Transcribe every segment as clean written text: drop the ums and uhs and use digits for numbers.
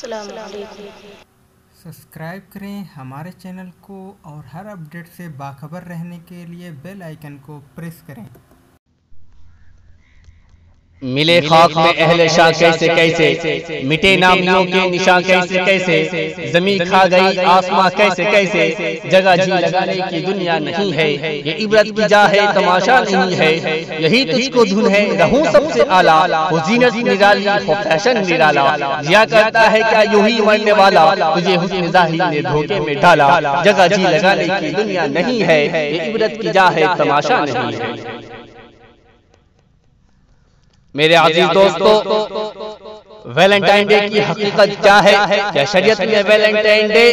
السلام علیکم۔ سبسکرائب کریں ہمارے چینل کو اور ہر اپڈیٹ سے باخبر رہنے کے لیے بیل آئیکن کو پریس کریں۔ ملے خاک میں اہل شاہ کیسے کیسے، مٹے نامیوں کے نشاں کیسے کیسے، زمین کھا گئی آسماں کیسے کیسے، جگہ جی لگانے کی دنیا نہیں ہے، یہ عبرت کی جا ہے تماشا نہیں ہے، یہی تجھ کو دھن ہے رہوں سب سے اعلیٰ، ہو زینت نرالی ہو فیشن نرالا، جیا کرتا ہے کیا یوں ہی مرنے والا، تجھے حسن ظاہری نے دھوکے میں ڈالا، جگہ جی لگانے کی دنیا نہیں ہے، یہ عبرت کی جا ہے تماشا نہیں ہے۔ میرے عزیز دوستو، ویلنٹائن ڈے کی حقیقت کیا ہے؟ کیا شریعت میں ویلنٹائن ڈے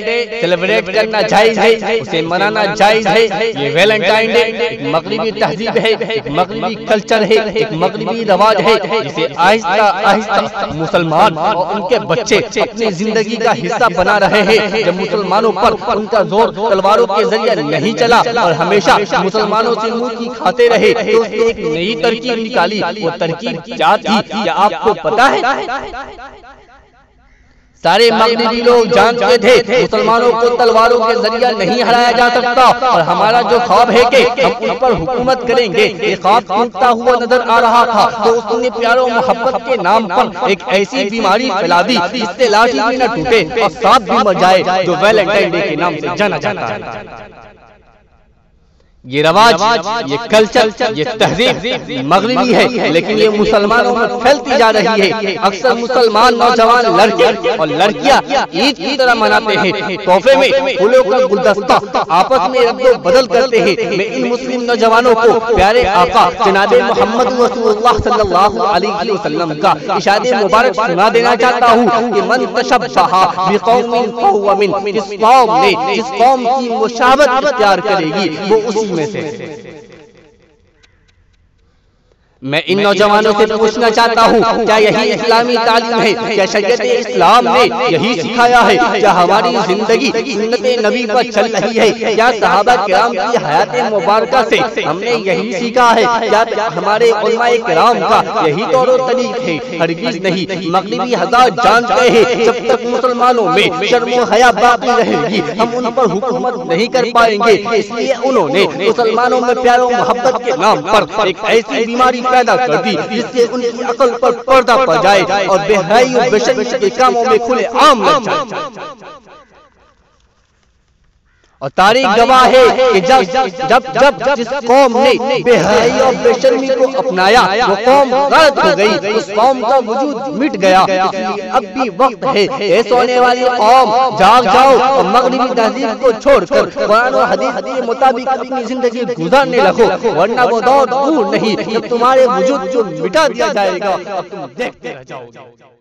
سیلیبریٹ کرنا جائز ہے، اسے منانا جائز ہے؟ یہ ویلنٹائن ڈے ایک مغربی تہذیب ہے، ایک مغربی کلچر ہے، ایک مغربی رواج ہے، جسے آہستہ آہستہ مسلمان اور ان کے بچے اپنی زندگی کا حصہ بنا رہے ہیں۔ جب مسلمانوں پر ان کا زور تلواروں کے ذریعے نہیں چلا اور ہمیشہ مسلمانوں سے منہ کی کھاتے رہے، تو اس نے ایک نئی ترکیب نکالی۔ وہ ترکیب کیا تھی کیا آپ کو پتا ہے؟ سارے مغربی لوگ جانتے تھے مسلمانوں کو تلواروں کے ذریعہ نہیں ہرایا جا سکتا، اور ہمارا جو خواب ہے کہ ہم ان پر حکومت کریں گے، یہ خواب ٹوٹتا ہوا نظر آ رہا تھا، تو اس نے پیار و محبت کے نام پر ایک ایسی بیماری پھیلا دی جس سے لاٹھی بھی نہ ٹوٹے اور سانپ بھی مر جائے، جو ویلنٹائن ڈے کے نام سے جانا جاتا ہے۔ یہ رواج، یہ کلچر، یہ تہذیب مغربی ہے، لیکن یہ مسلمانوں میں پھیلتی جا رہی ہے۔ اکثر مسلمان نوجوان لڑکے اور لڑکیاں عید کی طرح مناتے ہیں، تحفے میں پھولوں کا گلدستہ آپس میں رد و بدل کرتے ہیں۔ میں ان مسلم نوجوانوں کو پیارے آقا جناب محمد رسول اللہ صلی اللہ علیہ وسلم کا ارشاد مبارک سنا دینا چاہتا ہوں کہ من تشبہ بقوم فہو منہ، جس قوم نے جس قوم کی مشابہت اختیار کرے گی وہ اسی میں سے۔ میں ان نوجوانوں سے پوچھنا چاہتا ہوں، کیا یہی اسلامی تعلیم ہے؟ کیا شریعت اسلام نے یہی سکھایا ہے؟ کیا ہماری زندگی سنت نبی پر چل رہی ہے؟ کیا صحابہ کرام کی حیات مبارکہ سے ہم نے یہی سیکھا ہے؟ کیا ہمارے علماء کرام کا یہی طور و طریق ہے؟ ہرگز نہیں۔ مغربی حضرات جانتے ہیں جب تک مسلمانوں میں شرم و حیا باقی رہے گی ہم ان پر حکومت نہیں کر پائیں گے، اس لیے انہوں نے مسلمانوں میں پیار و محبت کے نام پر ایک ایسی بیماری پیدا کر دی جس سے ان کی عقل پر پردہ پڑ جائے اور بے حیائی و بے شرمی کے کاموں میں کھلے عام لگ جائے۔ اور تاریخ گواہ ہے کہ جب جس قوم نے بے حیائی اور بے شرمی کو اپنایا وہ قوم غلط ہو گئی، اس قوم کا وجود مٹ گیا۔ اس لیے اب بھی وقت ہے اے سونے والی قوم، جاگ جاؤ اور مغربی تہذیب کو چھوڑ کر قرآن و حدیث کے مطابق اپنی زندگی گزارنے لگو، ورنہ وہ دور دور نہیں جب تمہارے وجود کو مٹا دیا جائے گا اور تم دیکھتے رہ جاؤ گے۔